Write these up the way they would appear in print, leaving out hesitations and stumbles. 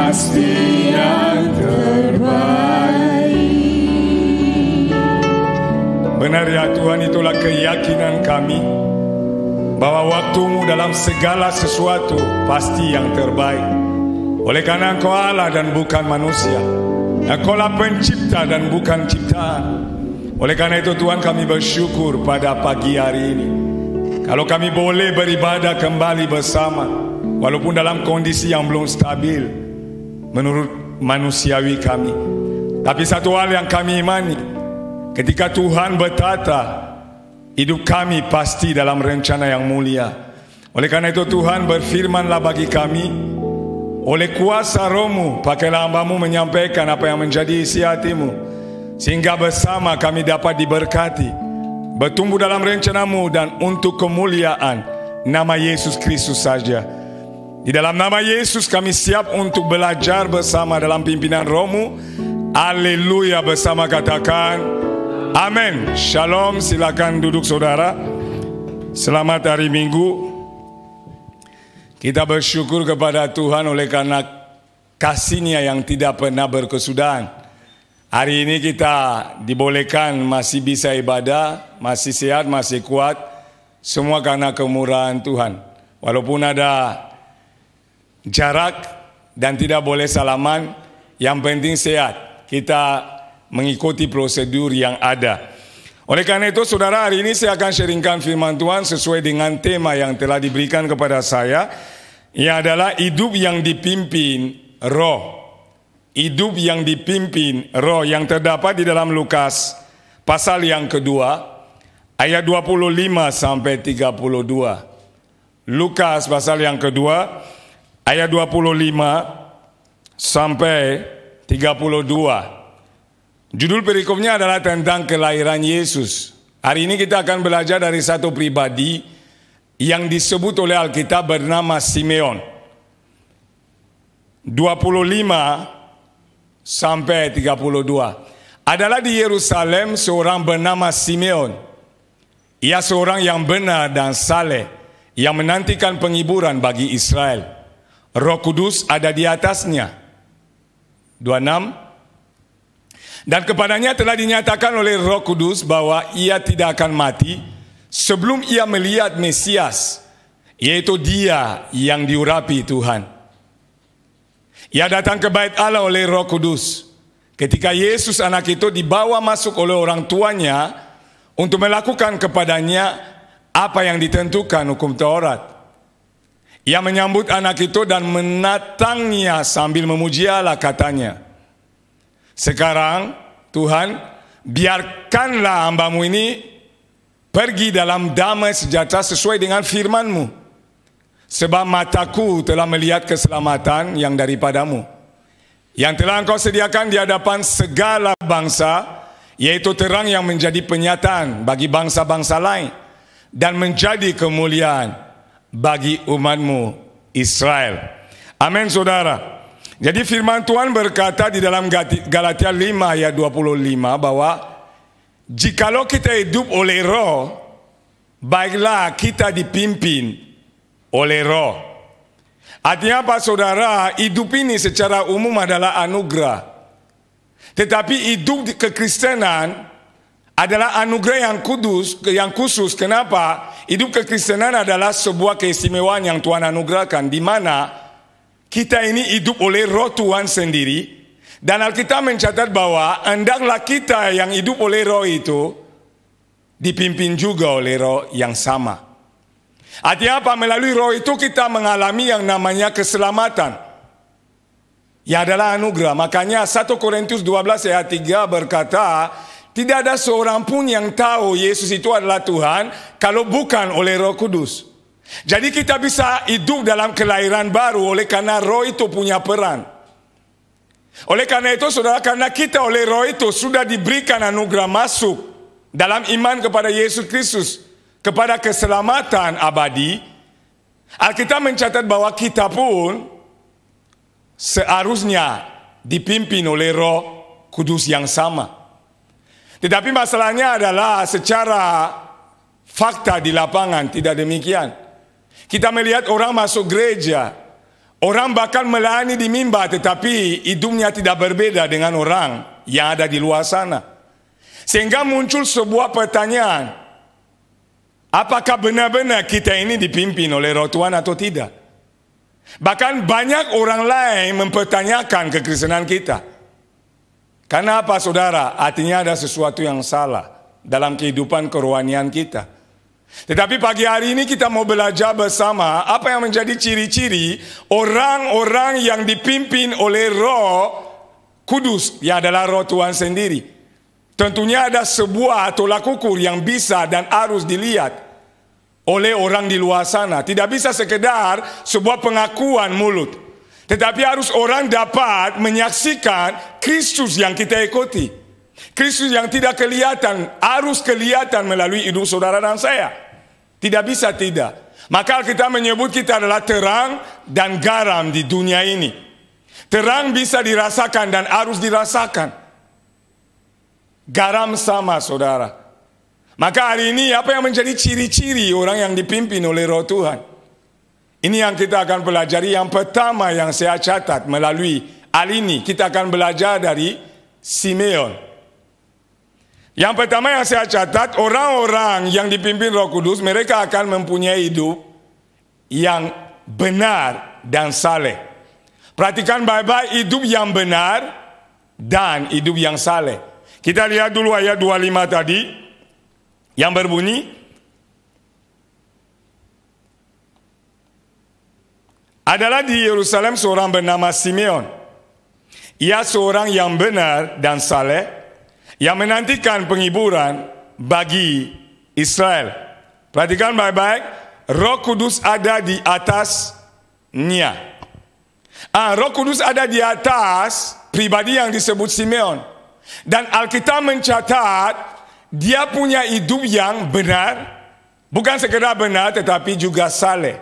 pasti yang terbaik. Benar ya Tuhan, itulah keyakinan kami bahwa waktumu dalam segala sesuatu pasti yang terbaik. Oleh karena Engkau Allah dan bukan manusia, Engkaulah pencipta dan bukan ciptaan. Oleh karena itu Tuhan, kami bersyukur pada pagi hari ini kalau kami boleh beribadah kembali bersama, walaupun dalam kondisi yang belum stabil menurut manusiawi kami. Tapi satu hal yang kami imani, ketika Tuhan bertata, hidup kami pasti dalam rencana yang mulia. Oleh karena itu Tuhan, berfirmanlah bagi kami, oleh kuasa Roh-Mu, pakailah hamba-Mu menyampaikan apa yang menjadi isi hati-Mu, sehingga bersama kami dapat diberkati, bertumbuh dalam rencana-Mu dan untuk kemuliaan nama Yesus Kristus saja. Di dalam nama Yesus kami siap untuk belajar bersama dalam pimpinan Roh-Mu. Haleluya, bersama katakan amin. Shalom, silakan duduk saudara. Selamat hari Minggu. Kita bersyukur kepada Tuhan oleh karena kasih-Nya yang tidak pernah berkesudahan. Hari ini kita dibolehkan masih bisa ibadah, masih sehat, masih kuat. Semua karena kemurahan Tuhan. Walaupun ada jarak dan tidak boleh salaman, yang penting sehat. Kita mengikuti prosedur yang ada. Oleh karena itu saudara, hari ini saya akan sharingkan firman Tuhan sesuai dengan tema yang telah diberikan kepada saya. Ia adalah hidup yang dipimpin Roh. Hidup yang dipimpin Roh, yang terdapat di dalam Lukas pasal yang kedua ayat 25 sampai 32. Lukas pasal yang kedua ayat 25 sampai 32. Judul perikopnya adalah tentang kelahiran Yesus. Hari ini kita akan belajar dari satu pribadi yang disebut oleh Alkitab bernama Simeon. 25 sampai 32. Adalah di Yerusalem seorang bernama Simeon. Ia seorang yang benar dan saleh, yang menantikan penghiburan bagi Israel. Roh Kudus ada di atasnya. 26. Dan kepadanya telah dinyatakan oleh Roh Kudus bahwa ia tidak akan mati sebelum ia melihat Mesias, yaitu Dia yang diurapi Tuhan. Ia datang ke bait Allah oleh Roh Kudus. Ketika Yesus anak itu dibawa masuk oleh orang tuanya untuk melakukan kepadanya apa yang ditentukan hukum Taurat. Ia menyambut anak itu dan menatangnya sambil memuji Allah, katanya, sekarang Tuhan, biarkanlah hamba-Mu ini pergi dalam damai sejahtera sesuai dengan firman-Mu. Sebab mataku telah melihat keselamatan yang daripada-Mu, yang telah Engkau sediakan di hadapan segala bangsa, yaitu terang yang menjadi penyataan bagi bangsa-bangsa lain, dan menjadi kemuliaan bagi umat-Mu Israel. Amin saudara. Jadi firman Tuhan berkata di dalam Galatia 5 ayat 25 bahwa jikalau kita hidup oleh Roh, baiklah kita dipimpin oleh Roh. Artinya apa saudara? Hidup ini secara umum adalah anugerah. Tetapi hidup di kekristenan adalah anugerah yang khusus. Kenapa? Hidup kekristenan adalah sebuah keistimewaan yang Tuhan anugerahkan, di mana kita ini hidup oleh Roh Tuhan sendiri. Dan Alkitab mencatat bahwa hendaklah kita yang hidup oleh Roh itu dipimpin juga oleh Roh yang sama. Artinya apa? Melalui Roh itu kita mengalami yang namanya keselamatan. Ya adalah anugerah. Makanya 1 Korintus 12 ayat 3 berkata, tidak ada seorang pun yang tahu Yesus itu adalah Tuhan kalau bukan oleh Roh Kudus. Jadi kita bisa hidup dalam kelahiran baru oleh karena Roh itu punya peran. Oleh karena itu saudara, karena kita oleh Roh itu sudah diberikan anugerah masuk dalam iman kepada Yesus Kristus, kepada keselamatan abadi. Alkitab mencatat bahwa kita pun seharusnya dipimpin oleh Roh Kudus yang sama. Tetapi masalahnya adalah secara fakta di lapangan tidak demikian. Kita melihat orang masuk gereja, Orang bakal melayani di mimbar tetapi hidupnya tidak berbeda dengan orang yang ada di luar sana. Sehingga muncul sebuah pertanyaan. Apakah benar-benar kita ini dipimpin oleh Roh Tuhan atau tidak? Bahkan banyak orang lain mempertanyakan kekristenan kita. Karena apa saudara? Artinya ada sesuatu yang salah dalam kehidupan kerohanian kita. Tetapi pagi hari ini kita mau belajar bersama apa yang menjadi ciri-ciri orang-orang yang dipimpin oleh Roh Kudus, yang adalah Roh Tuhan sendiri. Tentunya ada sebuah tolak ukur yang bisa dan harus dilihat oleh orang di luar sana. Tidak bisa sekedar sebuah pengakuan mulut, tetapi harus orang dapat menyaksikan Kristus yang kita ikuti. Kristus yang tidak kelihatan harus kelihatan melalui hidup saudara dan saya. Tidak bisa tidak. Maka kita menyebut kita adalah terang dan garam di dunia ini. Terang bisa dirasakan dan harus dirasakan. Garam sama saudara. Maka hari ini apa yang menjadi ciri-ciri orang yang dipimpin oleh Roh Tuhan? Ini yang kita akan pelajari. Yang pertama yang saya catat melalui hal ini, kita akan belajar dari Simeon. Yang pertama yang saya catat, orang-orang yang dipimpin Roh Kudus, mereka akan mempunyai hidup yang benar dan saleh. Perhatikan baik-baik, hidup yang benar dan hidup yang saleh. Kita lihat dulu ayat 25 tadi, yang berbunyi, adalah di Yerusalem seorang bernama Simeon. Ia seorang yang benar dan saleh, yang menantikan penghiburan bagi Israel. Perhatikan baik-baik, Roh Kudus ada di atasnya. Roh Kudus ada di atas pribadi yang disebut Simeon. Dan Alkitab mencatat dia punya hidup yang benar, bukan sekedar benar tetapi juga saleh.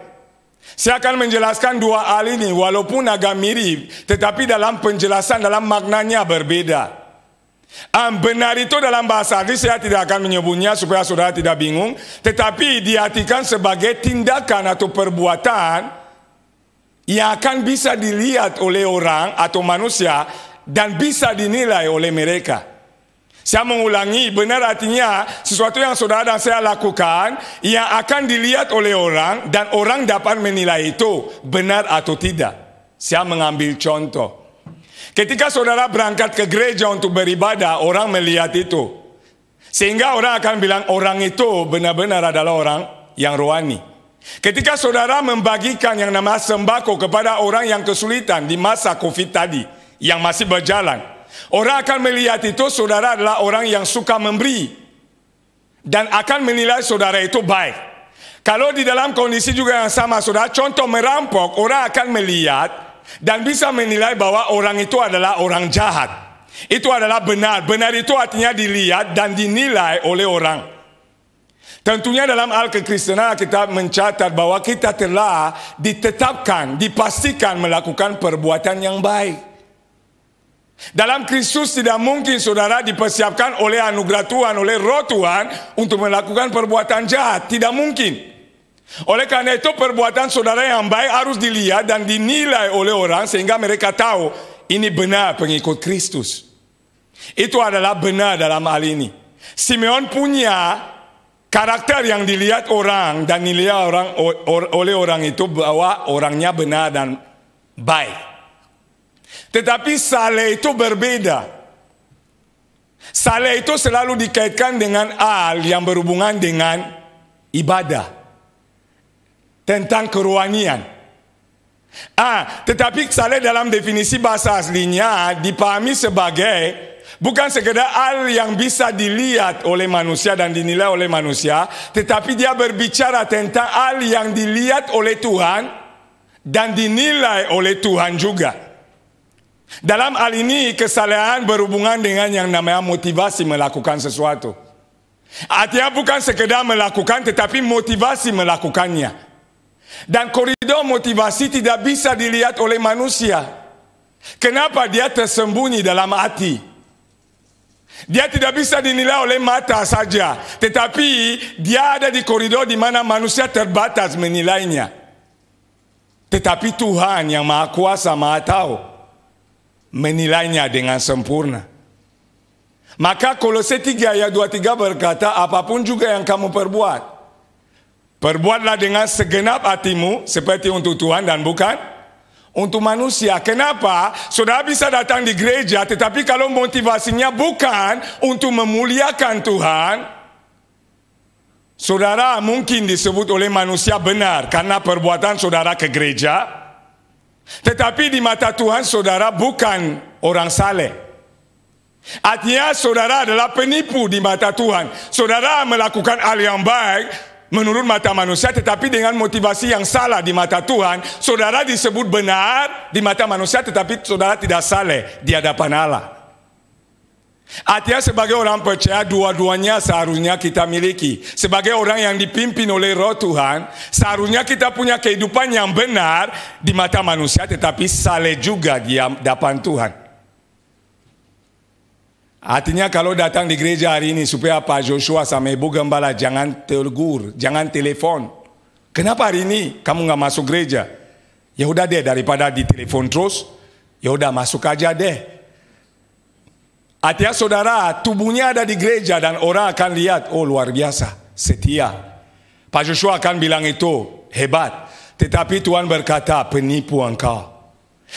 Saya akan menjelaskan dua hal ini walaupun agak mirip, tetapi dalam penjelasan, dalam maknanya berbeda. Benar itu dalam bahasa Inggris saya tidak akan menyebutnya supaya saudara tidak bingung, tetapi diartikan sebagai tindakan atau perbuatan yang akan bisa dilihat oleh orang atau manusia dan bisa dinilai oleh mereka. Saya mengulangi, benar artinya sesuatu yang saudara dan saya lakukan yang akan dilihat oleh orang dan orang dapat menilai itu benar atau tidak. Saya mengambil contoh. Ketika saudara berangkat ke gereja untuk beribadah, orang melihat itu. Sehingga orang akan bilang orang itu benar-benar adalah orang yang rohani. Ketika saudara membagikan yang namanya sembako kepada orang yang kesulitan di masa COVID tadi, yang masih berjalan, orang akan melihat itu saudara adalah orang yang suka memberi. Dan akan menilai saudara itu baik. Kalau di dalam kondisi juga yang sama, saudara, contoh merampok, orang akan melihat dan bisa menilai bahwa orang itu adalah orang jahat. Itu adalah benar. Benar itu artinya dilihat dan dinilai oleh orang. Tentunya dalam hal kekristenan kita mencatat bahwa kita telah ditetapkan, dipastikan melakukan perbuatan yang baik. Dalam Kristus tidak mungkin saudara dipersiapkan oleh anugerah Tuhan, oleh Roh Tuhan untuk melakukan perbuatan jahat. Tidak mungkin. Oleh karena itu perbuatan saudara yang baik harus dilihat dan dinilai oleh orang sehingga mereka tahu ini benar pengikut Kristus. Itu adalah benar dalam hal ini. Simeon punya karakter yang dilihat orang dan nilai orang oleh orang itu bahwa orangnya benar dan baik. Tetapi saleh itu berbeda. Saleh itu selalu dikaitkan dengan hal yang berhubungan dengan ibadah. Tentang kerohanian. Tetapi saleh dalam definisi bahasa aslinya dipahami sebagai bukan sekedar hal yang bisa dilihat oleh manusia dan dinilai oleh manusia, tetapi dia berbicara tentang hal yang dilihat oleh Tuhan dan dinilai oleh Tuhan juga. Dalam hal ini kesalehan berhubungan dengan yang namanya motivasi melakukan sesuatu. Artinya bukan sekedar melakukan tetapi motivasi melakukannya. Dan koridor motivasi tidak bisa dilihat oleh manusia. Kenapa? Dia tersembunyi dalam hati. Dia tidak bisa dinilai oleh mata saja, tetapi dia ada di koridor di mana manusia terbatas menilainya. Tetapi Tuhan yang Maha Kuasa, Maha Tahu, menilainya dengan sempurna. Maka Kolose 3 ayat 23 berkata, apapun juga yang kamu perbuat, perbuatlah dengan segenap hatimu seperti untuk Tuhan dan bukan untuk manusia. Kenapa? Saudara bisa datang di gereja, tetapi kalau motivasinya bukan untuk memuliakan Tuhan, saudara mungkin disebut oleh manusia benar karena perbuatan saudara ke gereja, tetapi di mata Tuhan saudara bukan orang saleh. Artinya saudara adalah penipu di mata Tuhan. Saudara melakukan hal yang baik menurut mata manusia, tetapi dengan motivasi yang salah di mata Tuhan. Saudara disebut benar di mata manusia, tetapi saudara tidak saleh di hadapan Allah. Artinya sebagai orang percaya, dua-duanya seharusnya kita miliki. Sebagai orang yang dipimpin oleh Roh Tuhan, seharusnya kita punya kehidupan yang benar di mata manusia, tetapi saleh juga di hadapan Tuhan. Artinya kalau datang di gereja hari ini supaya Pak Joshua sama Ibu Gembala jangan tegur, jangan telepon. Kenapa hari ini kamu nggak masuk gereja? Ya udah deh, daripada di telepon terus, ya udah masuk aja deh. Artinya saudara, tubuhnya ada di gereja dan orang akan lihat, oh luar biasa, setia. Pak Joshua akan bilang itu hebat. Tetapi Tuhan berkata, penipu engkau.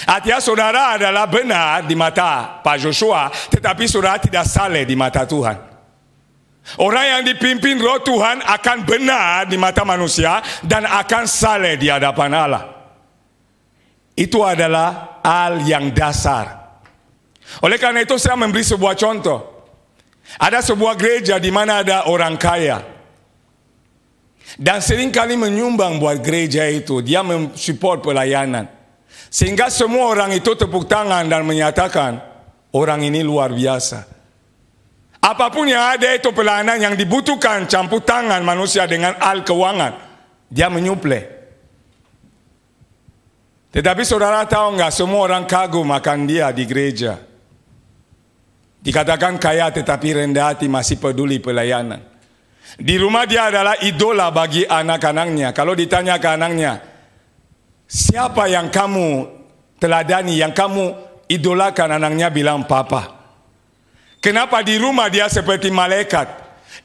Artinya saudara adalah benar di mata Pak Joshua, tetapi saudara tidak saleh di mata Tuhan. Orang yang dipimpin Roh Tuhan akan benar di mata manusia dan akan saleh di hadapan Allah. Itu adalah hal yang dasar. Oleh karena itu saya memberi sebuah contoh. Ada sebuah gereja di mana ada orang kaya, dan seringkali menyumbang buat gereja itu. Dia mensupport pelayanan, sehingga semua orang itu tepuk tangan dan menyatakan, orang ini luar biasa. Apapun yang ada itu pelayanan yang dibutuhkan campur tangan manusia dengan hal keuangan, dia menyuplai. Tetapi saudara tahu enggak, semua orang kagum akan dia di gereja. Dikatakan kaya tetapi rendah hati, masih peduli pelayanan. Di rumah dia adalah idola bagi anak-anaknya. Kalau ditanya ke anaknya, siapa yang kamu teladani, yang kamu idolakan, anaknya bilang papa. Kenapa? Di rumah dia seperti malaikat.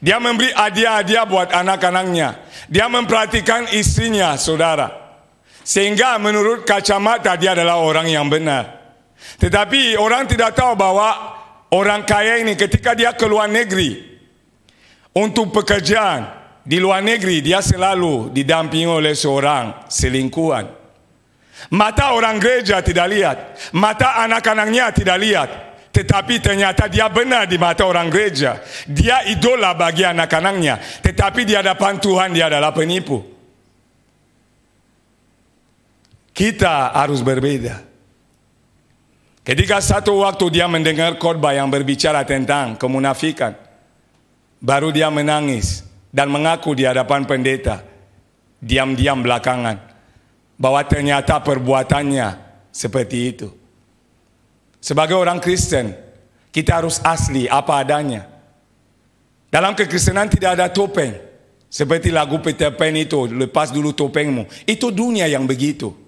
Dia memberi hadiah-hadiah buat anak-anaknya. Dia memperhatikan istrinya, saudara. Sehingga menurut kacamata dia adalah orang yang benar. Tetapi orang tidak tahu bahwa orang kaya ini ketika dia ke luar negeri untuk pekerjaan di luar negeri, dia selalu didampingi oleh seorang selingkuhan. Mata orang gereja tidak lihat, mata anak-anaknya tidak lihat, tetapi ternyata dia benar di mata orang gereja. Dia idola bagi anak-anaknya, tetapi di hadapan Tuhan dia adalah penipu. Kita harus berbeda. Ketika satu waktu dia mendengar khotbah yang berbicara tentang kemunafikan, baru dia menangis dan mengaku di hadapan pendeta, diam-diam belakangan, bahwa ternyata perbuatannya seperti itu. Sebagai orang Kristen, kita harus asli apa adanya. Dalam kekristenan tidak ada topeng. Seperti lagu Peter Pan itu, lepas dulu topengmu. Itu dunia yang begitu.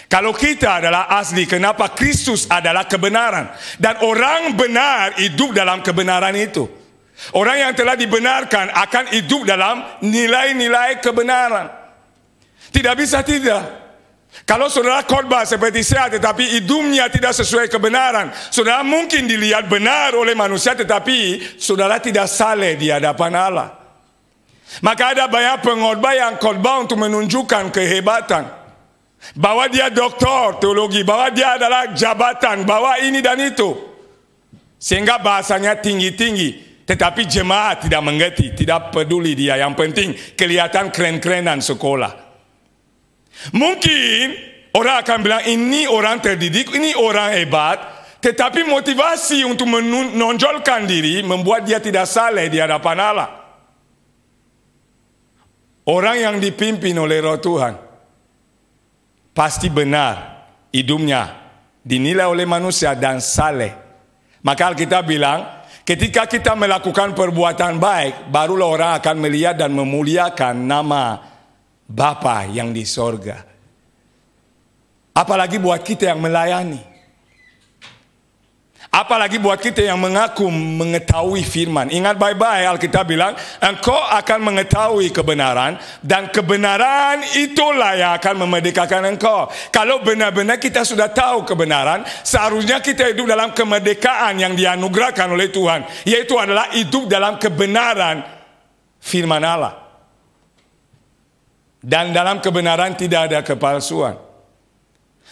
Kalau kita adalah asli, kenapa? Kristus adalah kebenaran. Dan orang benar hidup dalam kebenaran itu. Orang yang telah dibenarkan akan hidup dalam nilai-nilai kebenaran. Tidak bisa tidak. Kalau saudara khotbah seperti saya tetapi hidupnya tidak sesuai kebenaran, saudara mungkin dilihat benar oleh manusia, tetapi saudara tidak saleh di hadapan Allah. Maka ada banyak pengkhotbah yang khotbah untuk menunjukkan kehebatan, bahwa dia doktor teologi, bahwa dia adalah jabatan, bahwa ini dan itu, sehingga bahasanya tinggi-tinggi, tetapi jemaat tidak mengerti, tidak peduli dia. Yang penting kelihatan keren-kerenan sekolah. Mungkin orang akan bilang ini orang terdidik, ini orang hebat, tetapi motivasi untuk menonjolkan diri membuat dia tidak saleh di hadapan Allah. Orang yang dipimpin oleh Roh Tuhan pasti benar hidupnya, dinilai oleh manusia dan saleh. Maka Alkitab bilang, ketika kita melakukan perbuatan baik, barulah orang akan melihat dan memuliakan nama Bapa yang di sorga. Apalagi buat kita yang melayani. Apalagi buat kita yang mengaku mengetahui firman. Ingat baik-baik, Alkitab bilang, engkau akan mengetahui kebenaran, dan kebenaran itulah yang akan memerdekakan engkau. Kalau benar-benar kita sudah tahu kebenaran, seharusnya kita hidup dalam kemerdekaan yang dianugerahkan oleh Tuhan, yaitu adalah hidup dalam kebenaran firman Allah. Dan dalam kebenaran tidak ada kepalsuan.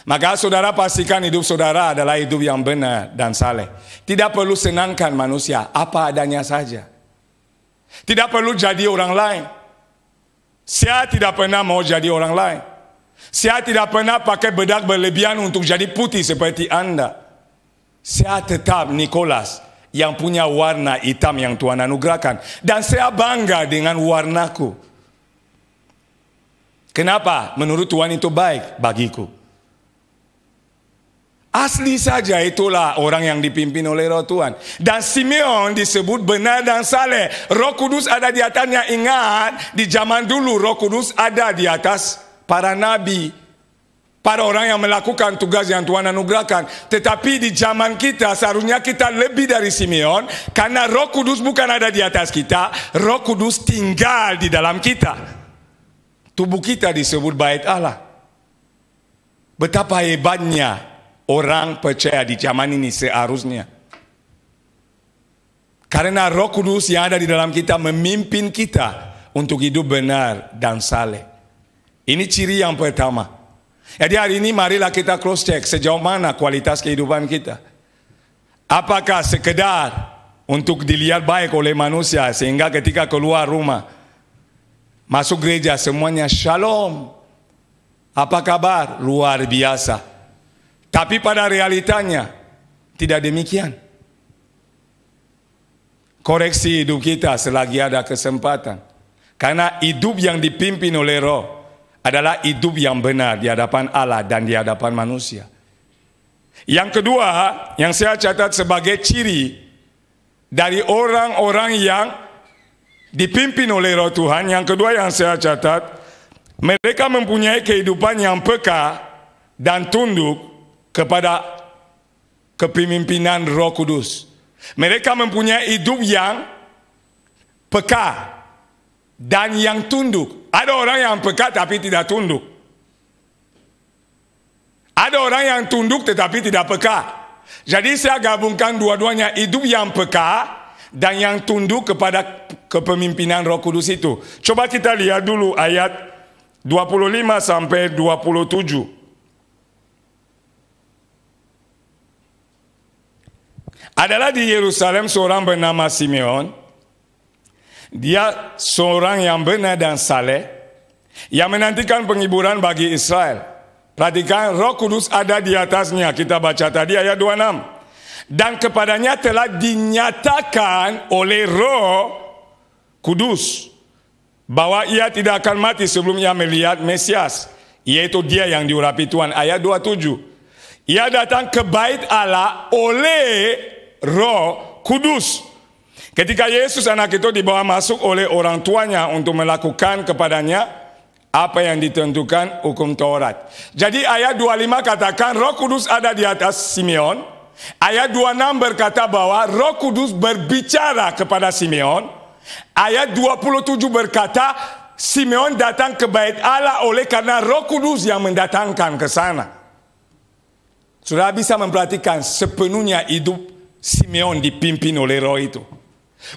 Maka saudara pastikan hidup saudara adalah hidup yang benar dan saleh. Tidak perlu senangkan manusia, apa adanya saja. Tidak perlu jadi orang lain. Saya tidak pernah mau jadi orang lain. Saya tidak pernah pakai bedak berlebihan untuk jadi putih seperti Anda. Saya tetap Nicholas yang punya warna hitam yang Tuhan anugerahkan. Dan saya bangga dengan warnaku. Kenapa? Menurut Tuhan itu baik bagiku. Asli saja itulah orang yang dipimpin oleh Roh Tuhan. Dan Simeon disebut benar dan saleh. Roh Kudus ada di atasnya. Ingat, di zaman dulu Roh Kudus ada di atas para nabi, para orang yang melakukan tugas yang Tuhan anugerahkan. Tetapi di zaman kita seharusnya kita lebih dari Simeon, karena Roh Kudus bukan ada di atas kita, Roh Kudus tinggal di dalam kita. Tubuh kita disebut bait Allah. Betapa hebatnya orang percaya di zaman ini seharusnya. Karena Roh Kudus yang ada di dalam kita memimpin kita untuk hidup benar dan saleh. Ini ciri yang pertama. Jadi hari ini marilah kita cross check sejauh mana kualitas kehidupan kita. Apakah sekedar untuk dilihat baik oleh manusia sehingga ketika keluar rumah, masuk gereja semuanya shalom, apa kabar? Luar biasa. Tapi pada realitanya tidak demikian. Koreksi hidup kita selagi ada kesempatan. Karena hidup yang dipimpin oleh Roh adalah hidup yang benar di hadapan Allah dan di hadapan manusia. Yang kedua, yang saya catat sebagai ciri dari orang-orang yang dipimpin oleh Roh Tuhan, yang kedua yang saya catat, mereka mempunyai kehidupan yang peka dan tunduk kepada kepemimpinan Roh Kudus. Mereka mempunyai hidup yang peka dan yang tunduk. Ada orang yang peka tapi tidak tunduk. Ada orang yang tunduk tetapi tidak peka. Jadi saya gabungkan dua-duanya, hidup yang peka dan yang tunduk kepada kepemimpinan Roh Kudus itu. Coba kita lihat dulu ayat 25 sampai 27. Adalah di Yerusalem seorang bernama Simeon. Dia seorang yang benar dan saleh, yang menantikan penghiburan bagi Israel. Perhatikan, Roh Kudus ada di atasnya. Kita baca tadi ayat 26. Dan kepadanya telah dinyatakan oleh Roh Kudus bahwa ia tidak akan mati sebelum ia melihat Mesias, yaitu dia yang diurapi Tuhan. Ayat 27. Ia datang ke bait Allah oleh Roh Kudus. Ketika Yesus anak itu dibawa masuk oleh orang tuanya untuk melakukan kepadanya apa yang ditentukan hukum Taurat. Jadi ayat 25 katakan Roh Kudus ada di atas Simeon. Ayat 26 berkata bahwa Roh Kudus berbicara kepada Simeon. Ayat 27 berkata Simeon datang ke bait Allah oleh karena Roh Kudus yang mendatangkan ke sana. Sudah bisa memperhatikan sepenuhnya hidup Simeon dipimpin oleh Roh itu.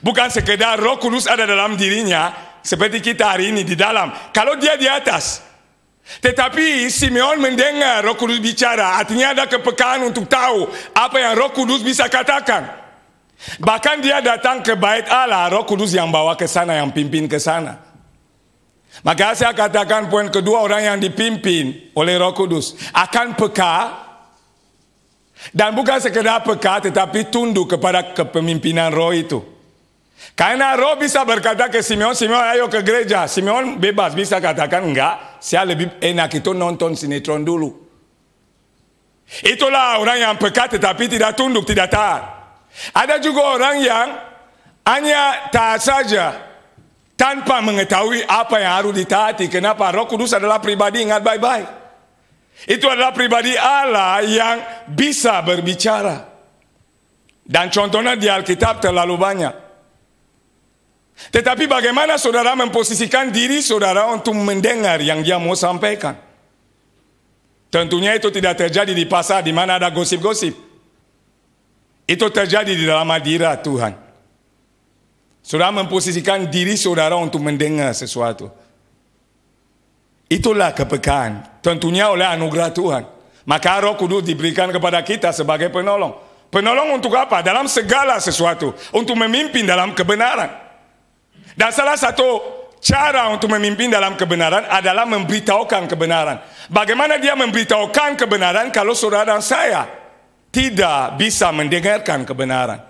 Bukan sekedar Roh Kudus ada dalam dirinya seperti kita hari ini di dalam. Kalau dia di atas. Tetapi Simeon mendengar Roh Kudus bicara. Artinya ada kepekaan untuk tahu apa yang Roh Kudus bisa katakan. Bahkan dia datang ke bait Allah, Roh Kudus yang bawa ke sana, yang pimpin ke sana. Maka saya katakan poin kedua, orang yang dipimpin oleh Roh Kudus akan peka. Dan bukan sekedar peka, tetapi tunduk kepada kepemimpinan Roh itu. Karena Roh bisa berkata ke Simeon, Simeon ayo ke gereja. Simeon bebas bisa katakan enggak, saya lebih enak itu nonton sinetron dulu. Itulah orang yang peka tetapi tidak tunduk, tidak taat. Ada juga orang yang hanya taat saja tanpa mengetahui apa yang harus ditaati. Kenapa? Roh Kudus adalah pribadi, ingat baik-baik. Itu adalah pribadi Allah yang bisa berbicara. Dan contohnya di Alkitab terlalu banyak. Tetapi bagaimana saudara memposisikan diri saudara untuk mendengar yang dia mau sampaikan? Tentunya itu tidak terjadi di pasar di mana ada gosip-gosip. Itu terjadi di dalam hadirat Tuhan. Saudara memposisikan diri saudara untuk mendengar sesuatu. Itulah kepekaan. Tentunya oleh anugerah Tuhan. Maka Roh Kudus diberikan kepada kita sebagai penolong. Penolong untuk apa? Dalam segala sesuatu. Untuk memimpin dalam kebenaran. Dan salah satu cara untuk memimpin dalam kebenaran adalah memberitahukan kebenaran. Bagaimana dia memberitahukan kebenaran kalau saudara dan saya tidak bisa mendengarkan kebenaran?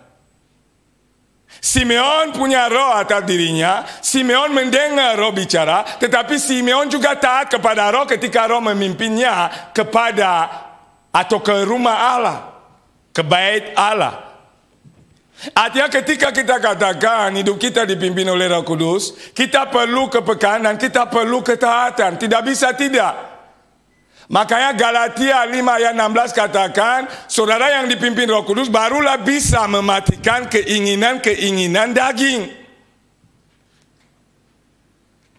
Simeon punya roh atas dirinya. Simeon mendengar roh bicara. Tetapi Simeon juga taat kepada roh ketika roh memimpinnya kepada atau ke rumah Allah, ke bait Allah. Artinya ketika kita katakan hidup kita dipimpin oleh Roh Kudus, kita perlu kepekaan dan kita perlu ketaatan. Tidak bisa tidak. Makanya Galatia 5 ayat 16 katakan, saudara yang dipimpin Roh Kudus barulah bisa mematikan keinginan-keinginan daging.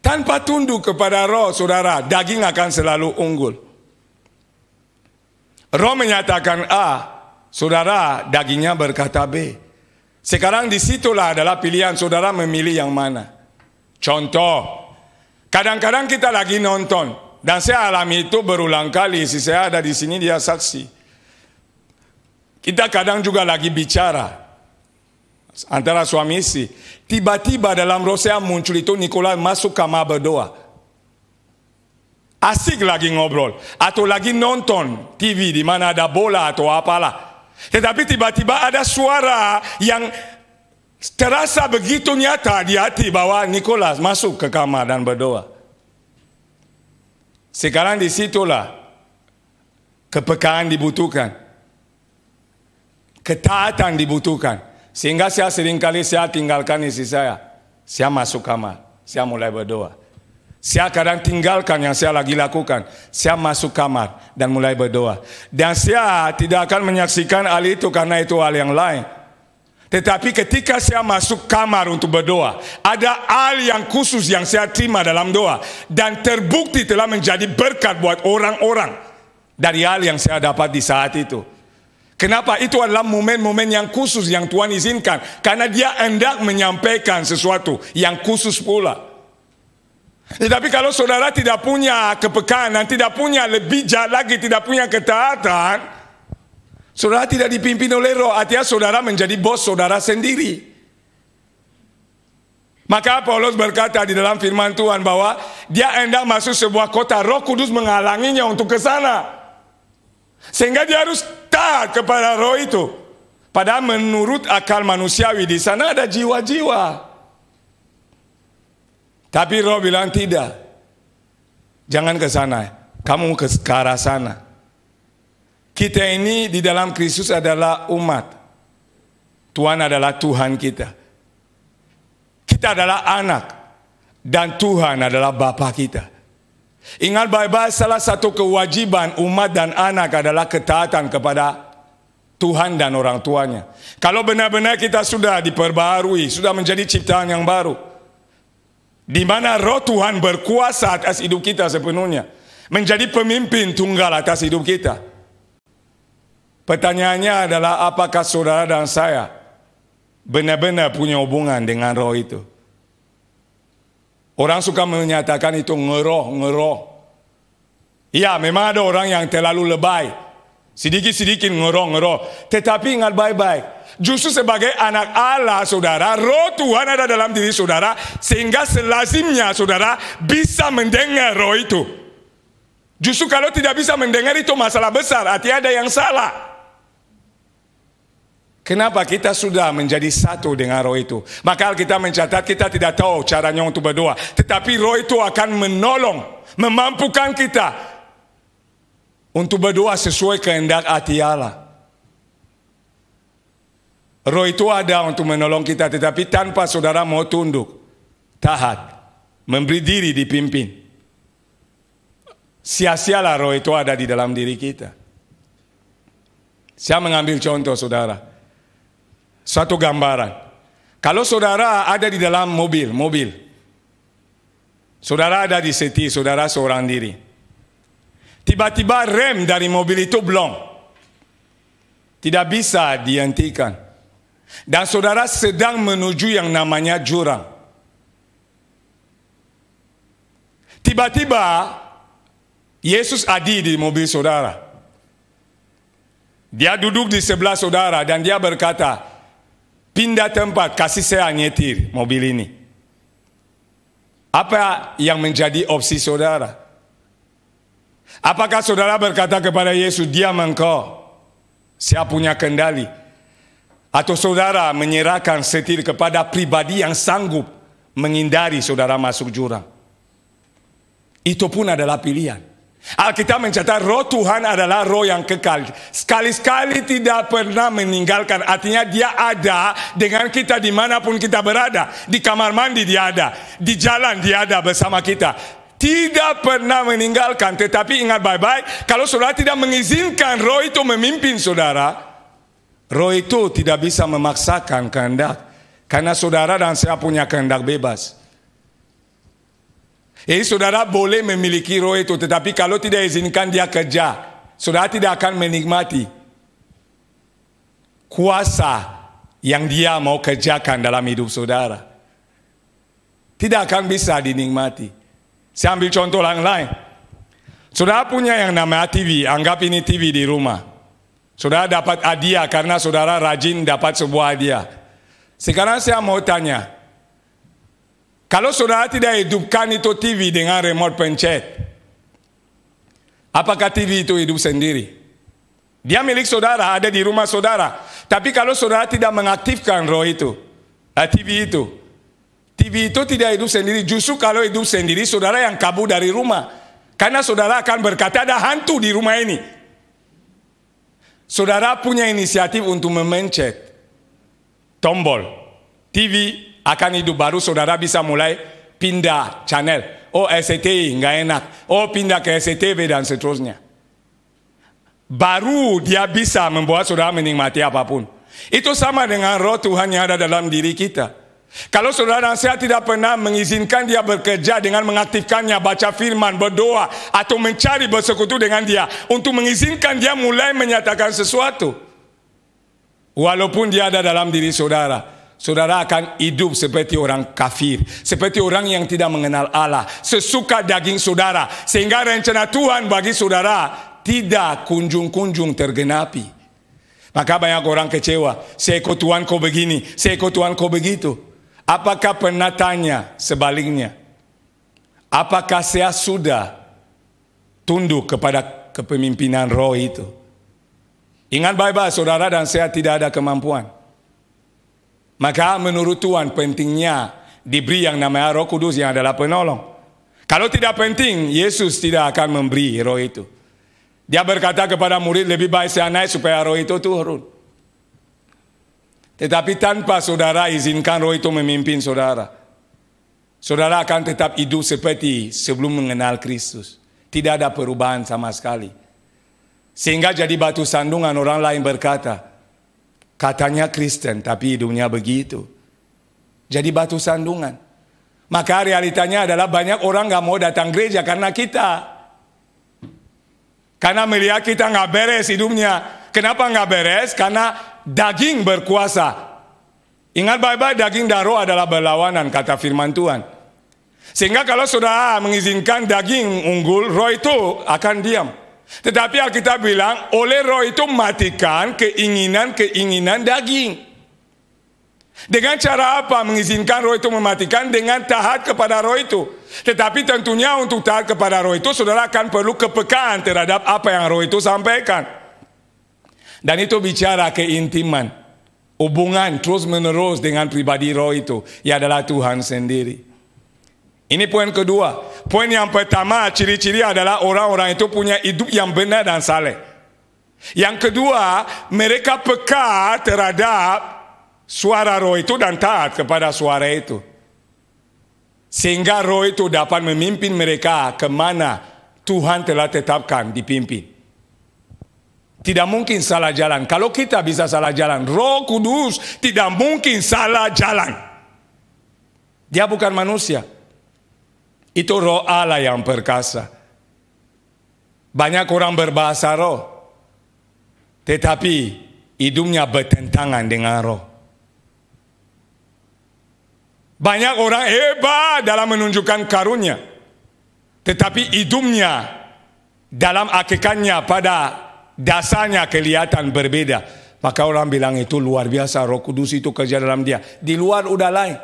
Tanpa tunduk kepada roh, saudara, daging akan selalu unggul. Roh menyatakan A, saudara, dagingnya berkata B. Sekarang disitulah adalah pilihan saudara memilih yang mana. Contoh, kadang-kadang kita lagi nonton. Dan saya alami itu berulang kali. Si saya ada di sini, dia saksi. Kita kadang juga lagi bicara antara suami istri. Tiba-tiba dalam roh saya muncul itu Nikolai masuk kamar berdoa. Asik lagi ngobrol. Atau lagi nonton TV di mana ada bola atau apalah. Tetapi tiba-tiba ada suara yang terasa begitu nyata di hati bahwa Nicholas masuk ke kamar dan berdoa. Sekarang disitulah kepekaan dibutuhkan. Ketaatan dibutuhkan. Sehingga saya seringkali saya tinggalkan istri saya. Saya masuk kamar. Saya mulai berdoa. Saya kadang tinggalkan yang saya lagi lakukan. Saya masuk kamar dan mulai berdoa. Dan saya tidak akan menyaksikan hal itu karena itu hal yang lain. Tetapi ketika saya masuk kamar untuk berdoa, ada hal yang khusus yang saya terima dalam doa. Dan terbukti telah menjadi berkat buat orang-orang dari hal yang saya dapat di saat itu. Kenapa? Itu adalah momen-momen yang khusus yang Tuhan izinkan. Karena dia hendak menyampaikan sesuatu yang khusus pula. Tetapi kalau saudara tidak punya kepekaan dan tidak punya lebih jahat lagi, tidak punya ketaatan, saudara tidak dipimpin oleh roh, artinya saudara menjadi bos saudara sendiri. Maka Paulus berkata di dalam firman Tuhan bahwa dia hendak masuk sebuah kota, Roh Kudus menghalanginya untuk ke sana. Sehingga dia harus taat kepada roh itu. Padahal menurut akal manusiawi di sana ada jiwa-jiwa. Tapi roh bilang tidak. Jangan ke sana, kamu ke arah sana. Kita ini di dalam Kristus adalah umat. Tuhan adalah Tuhan kita. Kita adalah anak. Dan Tuhan adalah Bapa kita. Ingat baik-baik, salah satu kewajiban umat dan anak adalah ketaatan kepada Tuhan dan orang tuanya. Kalau benar-benar kita sudah diperbaharui, sudah menjadi ciptaan yang baru, di mana roh Tuhan berkuasa atas hidup kita sepenuhnya, menjadi pemimpin tunggal atas hidup kita. Pertanyaannya adalah apakah saudara dan saya benar-benar punya hubungan dengan roh itu? Orang suka menyatakan itu ngeroh. Ya, memang ada orang yang terlalu lebay. Sedikit-sedikit ngeroh. Tetapi ingat baik-baik. Justru sebagai anak Allah saudara, roh Tuhan ada dalam diri saudara. Sehingga selazimnya saudara bisa mendengar roh itu. Justru kalau tidak bisa mendengar itu masalah besar. Artinya ada yang salah. Kenapa? Kita sudah menjadi satu dengan roh itu. Maka kita mencatat kita tidak tahu caranya untuk berdoa. Tetapi roh itu akan menolong, memampukan kita untuk berdoa sesuai kehendak hati Allah. Roh itu ada untuk menolong kita. Tetapi tanpa saudara mau tunduk, taat, memberi diri dipimpin. sia-sialah roh itu ada di dalam diri kita. Saya mengambil contoh saudara. Suatu gambaran. Kalau saudara ada di dalam mobil. Saudara ada di setir, saudara seorang diri. Tiba-tiba rem dari mobil itu blong. Tidak bisa dihentikan. Dan saudara sedang menuju yang namanya jurang. Tiba-tiba Yesus hadir di mobil saudara. Dia duduk di sebelah saudara dan dia berkata, pindah tempat, kasih saya nyetir mobil ini. Apa yang menjadi opsi saudara? Apakah saudara berkata kepada Yesus, diam engkau, saya punya kendali? Atau saudara menyerahkan setir kepada pribadi yang sanggup menghindari saudara masuk jurang? Itu pun adalah pilihan. Alkitab mencatat roh Tuhan adalah roh yang kekal. Sekali-sekali tidak pernah meninggalkan. Artinya dia ada dengan kita dimanapun kita berada. Di kamar mandi dia ada. Di jalan dia ada bersama kita. Tidak pernah meninggalkan. Tetapi ingat baik-baik, kalau saudara tidak mengizinkan roh itu memimpin saudara, roh itu tidak bisa memaksakan kehendak. Karena saudara dan saya punya kehendak bebas. Jadi saudara boleh memiliki roh itu, tetapi kalau tidak izinkan dia kerja, saudara tidak akan menikmati kuasa yang dia mau kerjakan dalam hidup saudara. Tidak akan bisa dinikmati. Saya ambil contoh yang lain. Saudara punya yang namanya TV, anggap ini TV di rumah. Saudara dapat hadiah karena saudara rajin dapat sebuah hadiah. Sekarang saya mau tanya, kalau saudara tidak hidupkan itu TV dengan remote pencet, apakah TV itu hidup sendiri? Dia milik saudara, ada di rumah saudara. Tapi kalau saudara tidak mengaktifkan roh itu, TV itu tidak hidup sendiri. Justru kalau hidup sendiri, saudara yang kabur dari rumah. Karena saudara akan berkata, ada hantu di rumah ini. Saudara punya inisiatif untuk memencet tombol TV akan hidup, baru saudara bisa mulai pindah channel. Oh SCTI nggak enak, oh pindah ke SCTV dan seterusnya. Baru dia bisa membuat saudara menikmati apapun. Itu sama dengan roh Tuhan yang ada dalam diri kita. Kalau saudara dan saya tidak pernah mengizinkan dia bekerja dengan mengaktifkannya, baca firman, berdoa, atau mencari bersekutu dengan dia, untuk mengizinkan dia mulai menyatakan sesuatu, walaupun dia ada dalam diri saudara, saudara akan hidup seperti orang kafir, seperti orang yang tidak mengenal Allah, sesuka daging saudara, sehingga rencana Tuhan bagi saudara tidak kunjung-kunjung tergenapi. Maka banyak orang kecewa, saya ikut Tuhan kau begini, saya ikut Tuhan kau begitu. Apakah pernah tanya sebaliknya? Apakah saya sudah tunduk kepada kepemimpinan roh itu? Ingat baik-baik, saudara dan saya tidak ada kemampuan. Maka menurut Tuhan pentingnya diberi yang namanya Roh Kudus yang adalah penolong. Kalau tidak penting, Yesus tidak akan memberi roh itu. Dia berkata kepada murid, lebih baik saya naik supaya roh itu turun. Tetapi tanpa saudara izinkan roh itu memimpin saudara, saudara akan tetap hidup seperti sebelum mengenal Kristus. Tidak ada perubahan sama sekali. Sehingga jadi batu sandungan, orang lain berkata, katanya Kristen tapi hidupnya begitu. Jadi batu sandungan. Maka realitanya adalah banyak orang gak mau datang gereja karena kita. Karena melihat kita gak beres hidupnya. Kenapa gak beres? Karena daging berkuasa. Ingat baik-baik, daging dan roh adalah berlawanan, kata firman Tuhan. Sehingga kalau saudara mengizinkan daging unggul, roh itu akan diam. Tetapi Alkitab bilang, oleh roh itu matikan keinginan-keinginan daging. Dengan cara apa mengizinkan roh itu mematikan? Dengan taat kepada roh itu. Tetapi tentunya untuk taat kepada roh itu, saudara akan perlu kepekaan terhadap apa yang roh itu sampaikan. Dan itu bicara keintiman, hubungan terus menerus dengan pribadi roh itu, ia adalah Tuhan sendiri. Ini poin kedua. Poin yang pertama, ciri-ciri adalah orang-orang itu punya hidup yang benar dan saleh. Yang kedua, mereka peka terhadap suara roh itu dan taat kepada suara itu. Sehingga roh itu dapat memimpin mereka kemana Tuhan telah tetapkan dipimpin. Tidak mungkin salah jalan. Kalau kita bisa salah jalan, Roh Kudus tidak mungkin salah jalan. Dia bukan manusia. Itu Roh Allah yang perkasa. Banyak orang berbahasa roh, tetapi hidupnya bertentangan dengan roh. Banyak orang hebat dalam menunjukkan karunia, tetapi hidupnya dalam hakikatnya pada dasarnya kelihatan berbeda. Maka orang bilang itu luar biasa, Roh Kudus itu kerja dalam dia. Di luar udah lain.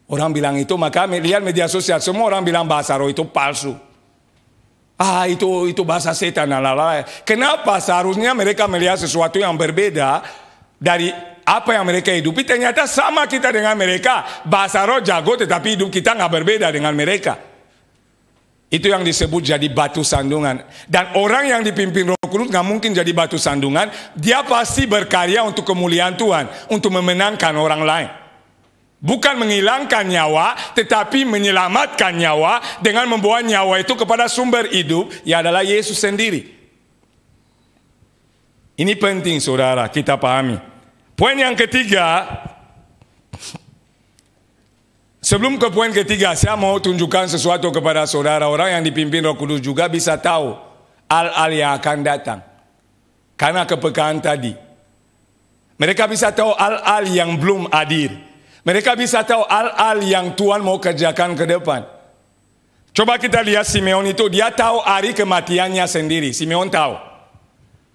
Orang bilang itu, maka lihat media sosial, semua orang bilang bahasa roh itu palsu. Itu bahasa setan. Kenapa seharusnya mereka melihat sesuatu yang berbeda dari apa yang mereka hidupi? Ternyata sama kita dengan mereka. Bahasa roh jago, tetapi hidup kita nggak berbeda dengan mereka. Itu yang disebut jadi batu sandungan. Dan orang yang dipimpin Roh Kudus nggak mungkin jadi batu sandungan. Dia pasti berkarya untuk kemuliaan Tuhan, untuk memenangkan orang lain. Bukan menghilangkan nyawa, tetapi menyelamatkan nyawa dengan membawa nyawa itu kepada sumber hidup, yang adalah Yesus sendiri. Ini penting saudara, kita pahami. Poin yang ketiga, sebelum ke poin ketiga, saya mau tunjukkan sesuatu kepada saudara. Orang yang dipimpin Roh Kudus juga bisa tahu hal-hal yang akan datang. Karena kepekaan tadi. Mereka bisa tahu hal-hal yang belum hadir. Mereka bisa tahu hal-hal yang Tuhan mau kerjakan ke depan. Coba kita lihat Simeon itu, dia tahu hari kematiannya sendiri. Simeon tahu.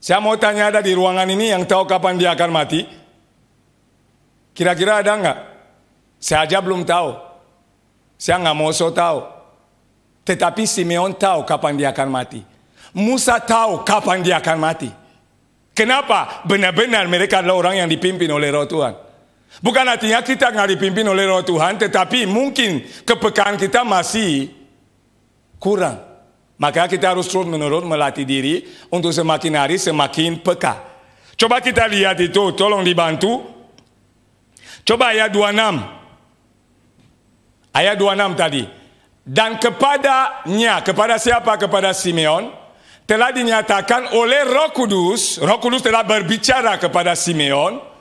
Saya mau tanya, ada di ruangan ini yang tahu kapan dia akan mati? Kira-kira ada enggak? Saya aja belum tahu. Saya nggak mau so tahu. Tetapi Simeon tahu kapan dia akan mati. Musa tahu kapan dia akan mati. Kenapa? Benar-benar mereka adalah orang yang dipimpin oleh Roh Tuhan. Bukan artinya kita nggak dipimpin oleh Roh Tuhan, tetapi mungkin kepekaan kita masih kurang. Maka kita harus terus-menerus melatih diri untuk semakin hari semakin peka. Coba kita lihat itu, tolong dibantu. Coba ayat 26. Ayat 26 tadi. Dan kepadanya, kepada siapa? Kepada Simeon, telah dinyatakan oleh Roh Kudus telah berbicara kepada Simeon,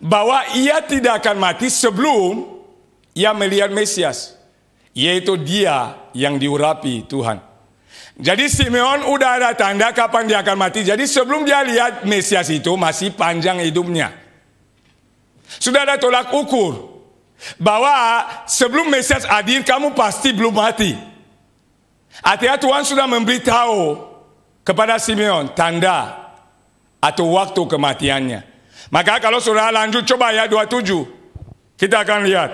bahwa ia tidak akan mati sebelum ia melihat Mesias, yaitu dia yang diurapi Tuhan. Jadi Simeon udah ada tanda kapan dia akan mati. Jadi sebelum dia lihat Mesias itu masih panjang hidupnya. Sudah ada tolak ukur bahwa sebelum Mesias hadir kamu pasti belum mati. Artinya Tuhan sudah memberitahu kepada Simeon tanda atau waktu kematiannya. Maka kalau saudara lanjut, coba ayat 27. Kita akan lihat.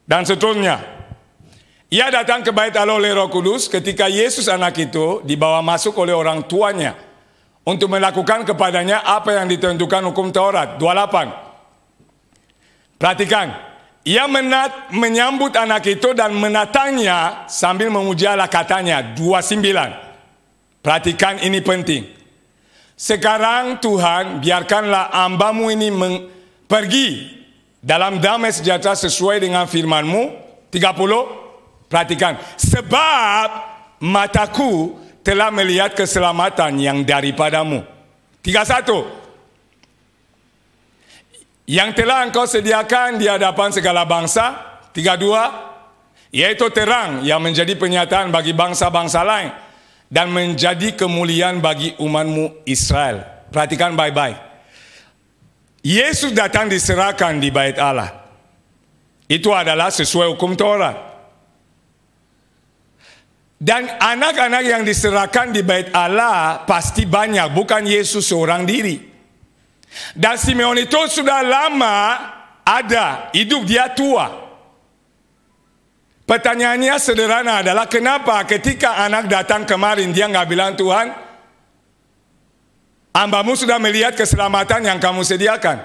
Dan seterusnya. Ia datang ke bait Allah oleh Roh Kudus ketika Yesus anak itu dibawa masuk oleh orang tuanya untuk melakukan kepadanya apa yang ditentukan hukum Taurat. 28. Perhatikan. Ia menyambut anak itu dan menatangnya sambil memuji Allah, katanya. 29. Perhatikan, ini penting. Sekarang Tuhan, biarkanlah hamba-Mu ini pergi dalam damai sejahtera sesuai dengan firman-Mu. 30, perhatikan. Sebab mataku telah melihat keselamatan yang daripada-Mu. 31. Yang telah Engkau sediakan di hadapan segala bangsa. 32. Yaitu terang yang menjadi penyataan bagi bangsa-bangsa lain dan menjadi kemuliaan bagi umat-Mu Israel. Perhatikan baik-baik. Yesus datang diserahkan di bait Allah. Itu adalah sesuai hukum Taurat. Dan anak-anak yang diserahkan di bait Allah pasti banyak, bukan Yesus seorang diri. Dan Simeon itu sudah lama ada, hidup dia tua. Pertanyaannya sederhana adalah, kenapa ketika anak datang kemarin dia nggak bilang, Tuhan, hamba-Mu sudah melihat keselamatan yang kamu sediakan?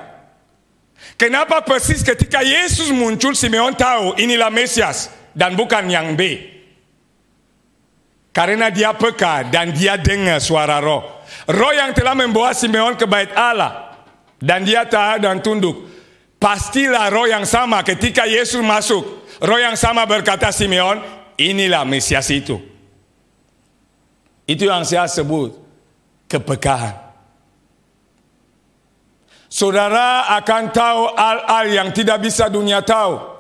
Kenapa persis ketika Yesus muncul Simeon tahu inilah Mesias dan bukan yang B? Karena dia peka dan dia dengar suara Roh. Roh yang telah membawa Simeon ke bait Allah dan dia taat dan tunduk. Pastilah Roh yang sama ketika Yesus masuk. Roh yang sama berkata, Simeon, inilah Mesias itu. Itu yang saya sebut kepekaan. Saudara akan tahu hal-hal yang tidak bisa dunia tahu.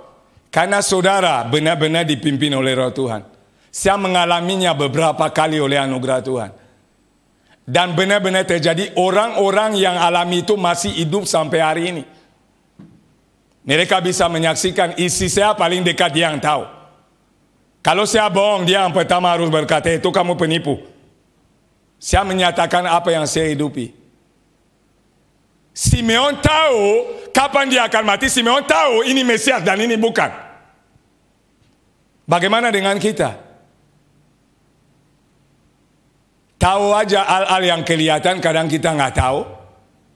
Karena saudara benar-benar dipimpin oleh Roh Tuhan. Saya mengalaminya beberapa kali oleh anugerah Tuhan. Dan benar-benar terjadi, orang-orang yang alami itu masih hidup sampai hari ini. Mereka bisa menyaksikan, isi saya paling dekat dia yang tahu. Kalau saya bohong, dia yang pertama harus berkata, itu kamu penipu. Saya menyatakan apa yang saya hidupi. Simeon tahu kapan dia akan mati. Simeon tahu ini Mesias dan ini bukan. Bagaimana dengan kita? Tahu aja hal-hal yang kelihatan, kadang kita nggak tahu.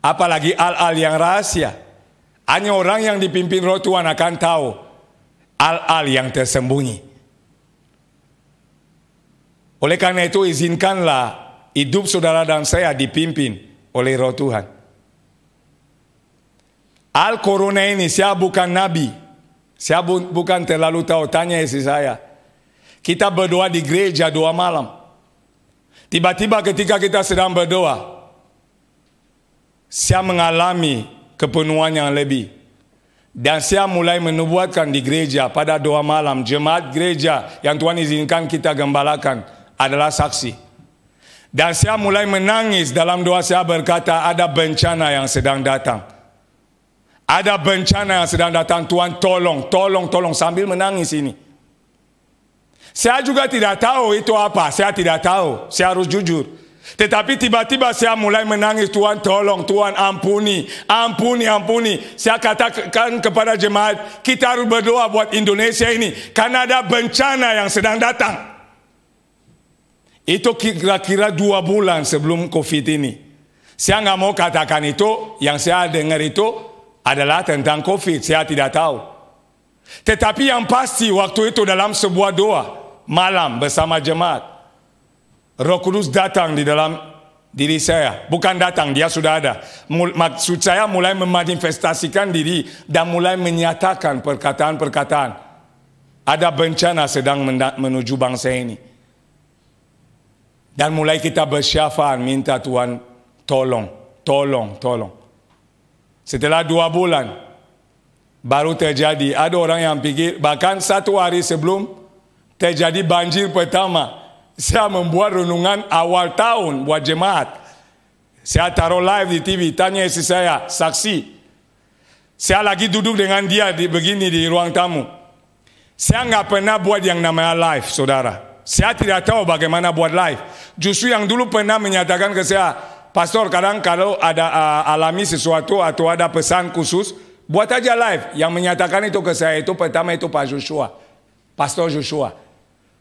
Apalagi hal-hal yang rahasia. Hanya orang yang dipimpin Roh Tuhan akan tahu hal-hal yang tersembunyi. Oleh karena itu izinkanlah hidup saudara dan saya dipimpin oleh Roh Tuhan. Hal corona ini, saya bukan nabi. Saya bukan terlalu tahu, tanya istri saya. Kita berdoa di gereja 2 malam. Tiba-tiba ketika kita sedang berdoa, saya mengalami kepenuhan yang lebih. Dan saya mulai menubuatkan di gereja pada 2 malam. Jemaat gereja yang Tuhan izinkan kita gembalakan adalah saksi. Dan saya mulai menangis dalam doa saya berkata, ada bencana yang sedang datang. Ada bencana yang sedang datang, Tuhan tolong, tolong, tolong, sambil menangis ini. Saya juga tidak tahu itu apa, saya tidak tahu, saya harus jujur. Tetapi tiba-tiba saya mulai menangis, Tuhan tolong, Tuhan ampuni, ampuni, ampuni. Saya katakan kepada jemaat, kita harus berdoa buat Indonesia ini, karena ada bencana yang sedang datang. Itu kira-kira 2 bulan sebelum COVID ini. Saya nggak mau katakan itu, yang saya dengar itu adalah tentang COVID, saya tidak tahu. Tetapi yang pasti waktu itu dalam sebuah doa, malam bersama jemaat, Roh Kudus datang di dalam diri saya. Bukan datang, dia sudah ada. Maksud saya mulai memanifestasikan diri dan mulai menyatakan perkataan-perkataan. Ada bencana sedang menuju bangsa ini. Dan mulai kita bersyafaat minta Tuhan tolong, tolong, tolong. Setelah 2 bulan baru terjadi. Ada orang yang pikir bahkan 1 hari sebelum terjadi banjir pertama, saya membuat renungan awal tahun buat jemaat. Saya taruh live di TV, tanya istri saya, saksi. Saya lagi duduk dengan dia begini di ruang tamu. Saya nggak pernah buat yang namanya live, saudara. Saya tidak tahu bagaimana buat live. Justru yang dulu pernah menyatakan ke saya, Pastor, kadang kalau ada alami sesuatu atau ada pesan khusus, buat aja live. Yang menyatakan itu ke saya itu pertama itu Pak Joshua, Pastor Joshua.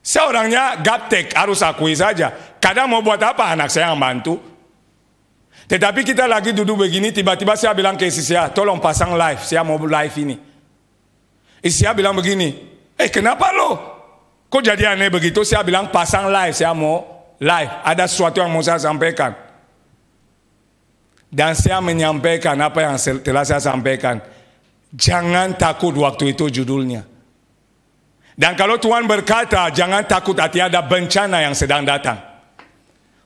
Saya orangnya gaptek, harus akui saja. Kadang mau buat apa, anak saya yang bantu. Tetapi kita lagi duduk begini, tiba-tiba saya bilang ke istri saya, tolong pasang live, saya mau live ini. Istri saya bilang begini, kenapa lo? Kok jadi aneh begitu? Saya bilang pasang live, saya mau live. Ada sesuatu yang mau saya sampaikan. Dan saya menyampaikan apa yang telah saya sampaikan. Jangan takut, waktu itu judulnya. Dan kalau Tuhan berkata, jangan takut, artinya ada bencana yang sedang datang.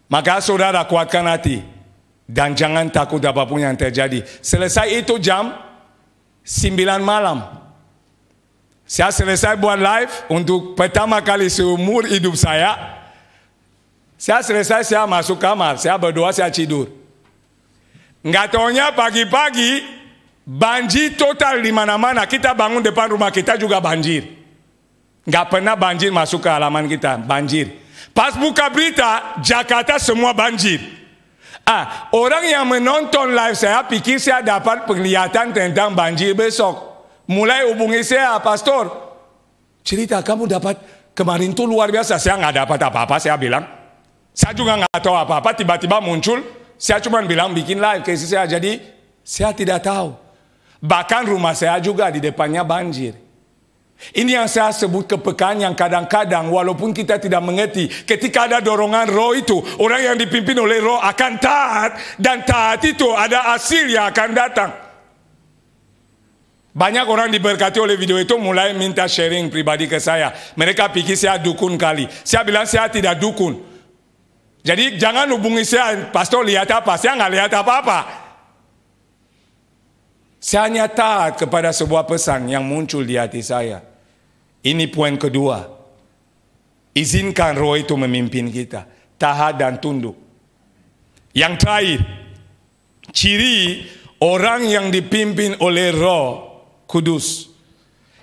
Maka saudara kuatkan hati. Dan jangan takut apapun yang terjadi. Selesai itu jam 9 malam. Saya selesai buat live untuk pertama kali seumur hidup saya. Saya selesai, saya masuk kamar. Saya berdoa, saya tidur. Nggak taunya pagi-pagi, banjir total di mana-mana. Kita bangun depan rumah kita juga banjir. Nggak pernah banjir masuk ke halaman kita, banjir. Pas buka berita, Jakarta semua banjir. Orang yang menonton live saya pikir saya dapat penglihatan tentang banjir besok. Mulai hubungi saya, Pastor, cerita kamu dapat kemarin tuh luar biasa. Saya nggak dapat apa-apa, saya bilang. Saya juga nggak tahu apa-apa, tiba-tiba muncul. Saya cuma bilang bikin live ke istri saya, jadi saya tidak tahu. Bahkan rumah saya juga di depannya banjir. Ini yang saya sebut kepekaan yang kadang-kadang walaupun kita tidak mengerti, ketika ada dorongan roh itu, orang yang dipimpin oleh roh akan taat, dan taat itu ada hasil yang akan datang. Banyak orang diberkati oleh video itu mulai minta sharing pribadi ke saya. Mereka pikir saya dukun kali. Saya bilang saya tidak dukun. Jadi jangan hubungi saya, pastor lihat apa? Saya nggak lihat apa-apa. Saya hanya taat kepada sebuah pesan yang muncul di hati saya. Ini poin kedua. Izinkan roh itu memimpin kita. Taat dan tunduk. Yang terakhir, ciri orang yang dipimpin oleh Roh Kudus.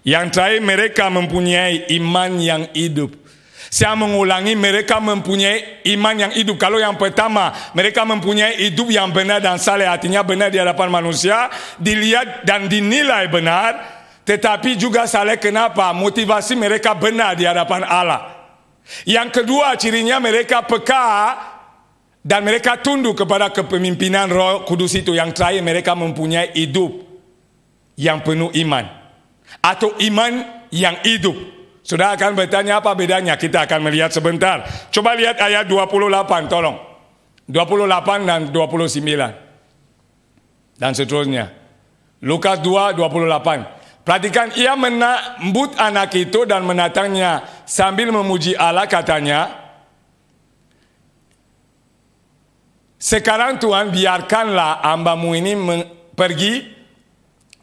Yang terakhir, mereka mempunyai iman yang hidup. Saya mengulangi, mereka mempunyai iman yang hidup. Kalau yang pertama, mereka mempunyai hidup yang benar dan saleh, artinya benar di hadapan manusia, dilihat dan dinilai benar, tetapi juga saleh. Kenapa? Motivasi mereka benar di hadapan Allah. Yang kedua, cirinya mereka peka dan mereka tunduk kepada kepemimpinan Roh Kudus itu. Yang terakhir, mereka mempunyai hidup yang penuh iman, atau iman yang hidup. Sudah akan bertanya apa bedanya? Kita akan melihat sebentar. Coba lihat ayat 28, tolong. 28 dan 29. Dan seterusnya. Lukas 2, 28. Perhatikan, ia menambut anak itu dan menatangnya sambil memuji Allah, katanya, sekarang Tuhan, biarkanlah hambamu ini pergi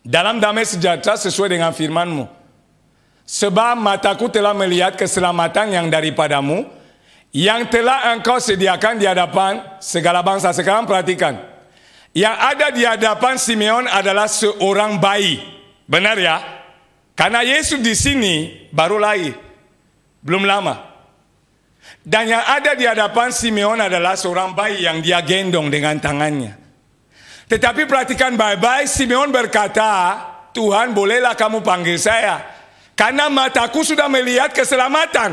dalam damai sejahtera sesuai dengan firman-Mu. Sebab mataku telah melihat keselamatan yang daripadamu, yang telah engkau sediakan di hadapan segala bangsa. Sekarang perhatikan, yang ada di hadapan Simeon adalah seorang bayi. Benar ya? Karena Yesus di sini baru lahir, belum lama. Dan yang ada di hadapan Simeon adalah seorang bayi yang dia gendong dengan tangannya. Tetapi perhatikan baik-baik, Simeon berkata, Tuhan, bolehlah kamu panggil saya, karena mataku sudah melihat keselamatan.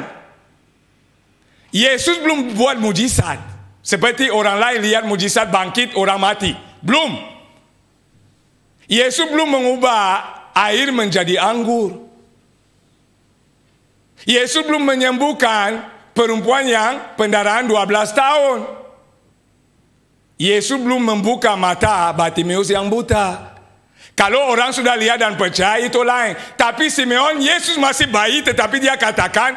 Yesus belum buat mujizat seperti orang lain lihat mujizat bangkit orang mati. Belum. Yesus belum mengubah air menjadi anggur. Yesus belum menyembuhkan perempuan yang pendarahan 12 tahun. Yesus belum membuka mata Bartimeus yang buta. Kalau orang sudah lihat dan percaya itu lain. Tapi Simeon, Yesus masih bayi, tetapi dia katakan,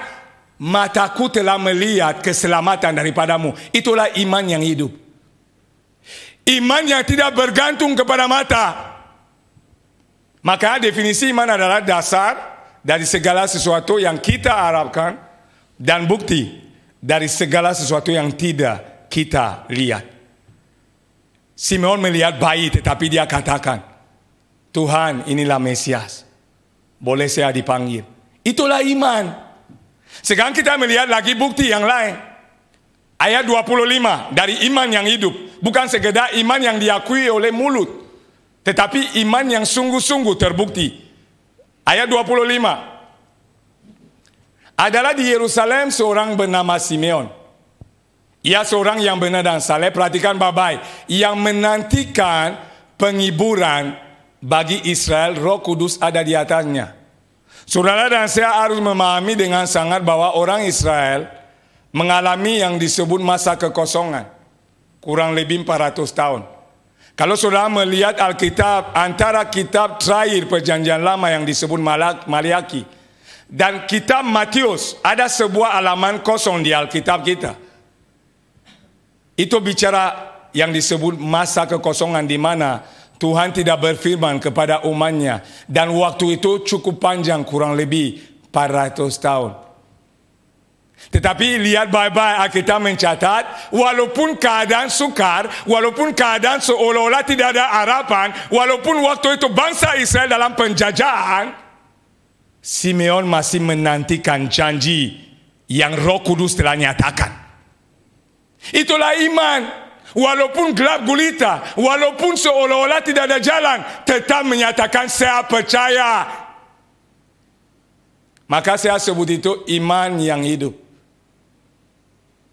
mataku telah melihat keselamatan daripadamu. Itulah iman yang hidup. Iman yang tidak bergantung kepada mata. Maka definisi iman adalah dasar dari segala sesuatu yang kita harapkan dan bukti dari segala sesuatu yang tidak kita lihat. Simeon melihat bayi, tetapi dia katakan, Tuhan, inilah Mesias. Boleh saya dipanggil. Itulah iman. Sekarang kita melihat lagi bukti yang lain. Ayat 25, dari iman yang hidup. Bukan sekedar iman yang diakui oleh mulut, tetapi iman yang sungguh-sungguh terbukti. Ayat 25. Adalah di Yerusalem seorang bernama Simeon. Ia seorang yang benar dan saleh. Perhatikan baik-baik. Yang menantikan penghiburan bagi Israel. Roh Kudus ada di atasnya. Saudara dan saya harus memahami dengan sangat bahwa orang Israel mengalami yang disebut masa kekosongan. Kurang lebih 400 tahun. Kalau saudara melihat Alkitab, antara kitab terakhir perjanjian lama yang disebut Maliaki dan kitab Matius, ada sebuah halaman kosong di Alkitab kita. Itu bicara yang disebut masa kekosongan, di mana Tuhan tidak berfirman kepada umatnya. Dan waktu itu cukup panjang, kurang lebih 400 tahun. Tetapi lihat baik-baik, Alkitab mencatat, walaupun keadaan sukar, walaupun keadaan seolah-olah tidak ada harapan, walaupun waktu itu bangsa Israel dalam penjajahan, Simeon masih menantikan janji yang Roh Kudus telah nyatakan. Itulah iman. Walaupun gelap gulita, walaupun seolah-olah tidak ada jalan, tetap menyatakan saya percaya. Maka saya sebut itu iman yang hidup.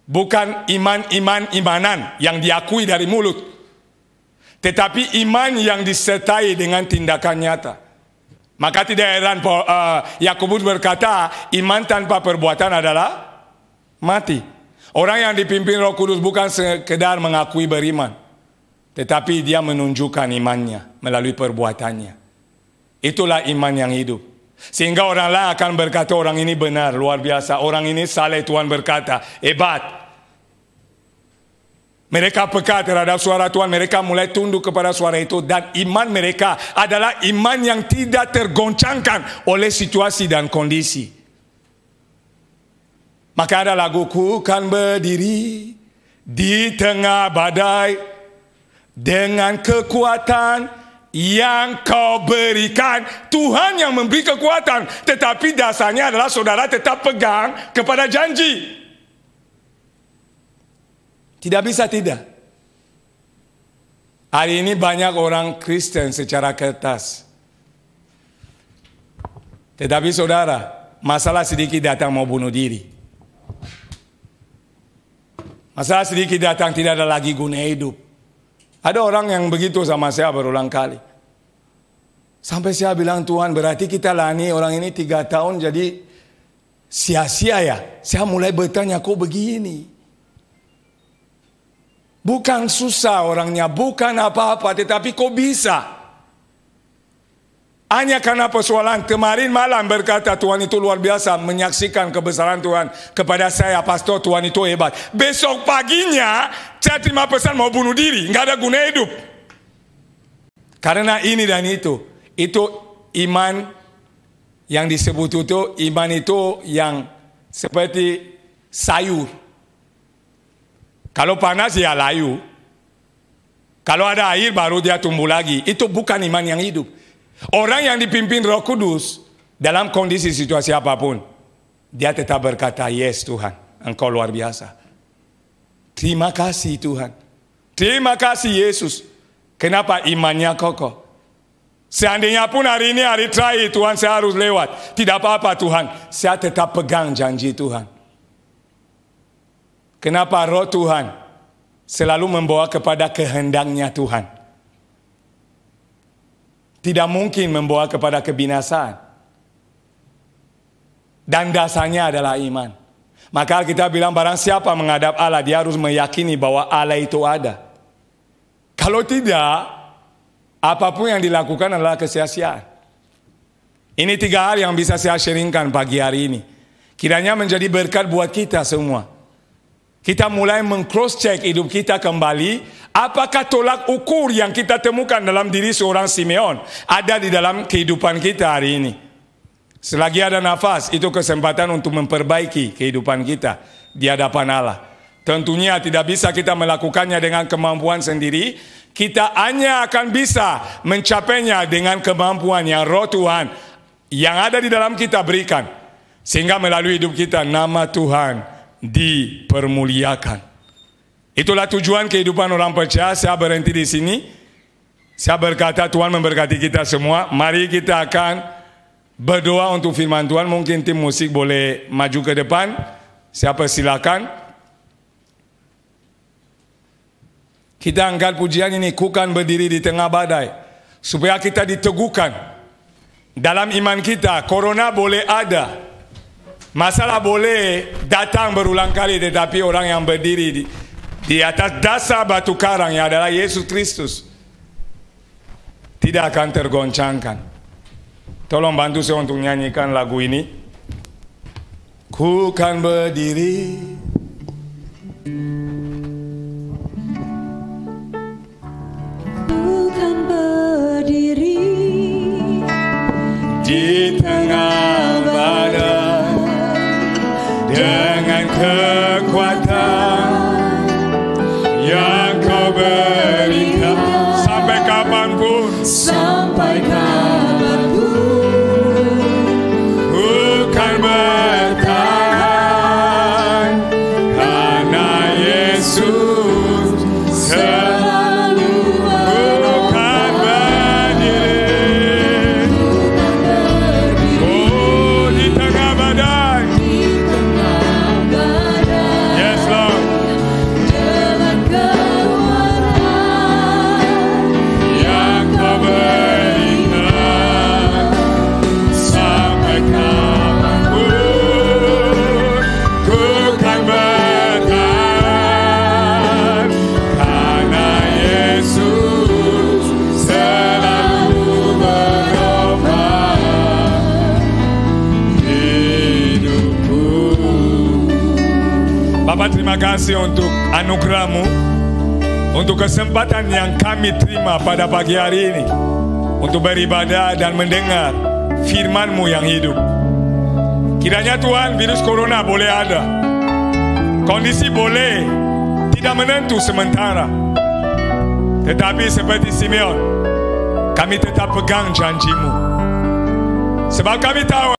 Bukan imanan yang diakui dari mulut, tetapi iman yang disertai dengan tindakan nyata. Maka tidak heran Yakobus berkata, iman tanpa perbuatan adalah mati. Orang yang dipimpin Roh Kudus bukan sekedar mengakui beriman, tetapi dia menunjukkan imannya melalui perbuatannya. Itulah iman yang hidup. Sehingga orang lain akan berkata, orang ini benar, luar biasa. Orang ini saleh, Tuhan berkata, hebat. Mereka peka terhadap suara Tuhan, mereka mulai tunduk kepada suara itu, dan iman mereka adalah iman yang tidak tergoncangkan oleh situasi dan kondisi. Maka ada lagu, ku kan berdiri di tengah badai dengan kekuatan yang kau berikan. Tuhan yang memberi kekuatan, tetapi dasarnya adalah saudara tetap pegang kepada janji. Tidak bisa tidak. Hari ini banyak orang Kristen secara kertas. Tetapi saudara, masalah sedikit datang mau bunuh diri. Masalah sedikit datang tidak ada lagi guna hidup. Ada orang yang begitu sama saya berulang kali. Sampai saya bilang, Tuhan berarti kita lani orang ini 3 tahun jadi sia-sia ya. Saya mulai bertanya, kok begini? Bukan susah orangnya, bukan apa-apa, tetapi kok bisa? Hanya karena persoalan. Kemarin malam berkata Tuhan itu luar biasa, menyaksikan kebesaran Tuhan kepada saya, pastor, Tuhan itu hebat. Besok paginya saya terima pesan mau bunuh diri, nggak ada guna hidup. Karena ini dan itu iman yang disebut itu, iman itu yang seperti sayur. Kalau panas ya layu. Kalau ada air baru dia tumbuh lagi. Itu bukan iman yang hidup. Orang yang dipimpin Roh Kudus dalam kondisi situasi apapun, dia tetap berkata, yes Tuhan, Engkau luar biasa. Terima kasih Tuhan. Terima kasih Yesus. Kenapa imannya kokoh? Seandainya pun hari ini hari terakhir Tuhan saya harus lewat, tidak apa-apa Tuhan, saya tetap pegang janji Tuhan. Kenapa Roh Tuhan selalu membawa kepada kehendaknya Tuhan? Tidak mungkin membawa kepada kebinasaan. Dan dasarnya adalah iman. Maka kita bilang barang siapa menghadap Allah, dia harus meyakini bahwa Allah itu ada. Kalau tidak, apapun yang dilakukan adalah kesia-siaan. Ini 3 hal yang bisa saya sharingkan pagi hari ini. Kiranya menjadi berkat buat kita semua. Kita mulai meng-cross check hidup kita kembali. Apakah tolak ukur yang kita temukan dalam diri seorang Simeon ada di dalam kehidupan kita hari ini? Selagi ada nafas, itu kesempatan untuk memperbaiki kehidupan kita di hadapan Allah. Tentunya tidak bisa kita melakukannya dengan kemampuan sendiri. Kita hanya akan bisa mencapainya dengan kemampuan yang Roh Tuhan yang ada di dalam kita berikan. Sehingga melalui hidup kita nama Tuhan dipermuliakan. Itulah tujuan kehidupan orang percaya. Saya berhenti di sini. Saya berkata Tuhan memberkati kita semua. Mari kita akan berdoa untuk firman Tuhan. Mungkin tim musik boleh maju ke depan. Saya persilakan. Kita angkat pujian ini, ku kan berdiri di tengah badai, supaya kita diteguhkan dalam iman kita. Corona boleh ada, masalah boleh datang berulang kali, tetapi orang yang berdiri di atas dasar batu karang yang adalah Yesus Kristus tidak akan tergoncangkan. Tolong bantu saya untuk nyanyikan lagu ini. Ku kan berdiri di tengah badai dengan kekuatan yang kau berikan. Sampai kapanpun, sampai kapanpun, bukan bertahan, karena Yesus selalu bukan berdiri. Oh, di tengah badai, yes Lord, dengan kekuatan yang kau berikan. Sampai kapanpun, ku kan bertahan, karena Yesus selalu berobat hidupku. Bapak, terima kasih untuk anugerah-Mu untuk kesempatan yang kami terima pada pagi hari ini untuk beribadah dan mendengar firman-Mu yang hidup. Kiranya Tuhan, virus corona boleh ada, kondisi boleh tidak menentu sementara, tetapi seperti Simeon, kami tetap pegang janji-Mu, sebab kami tahu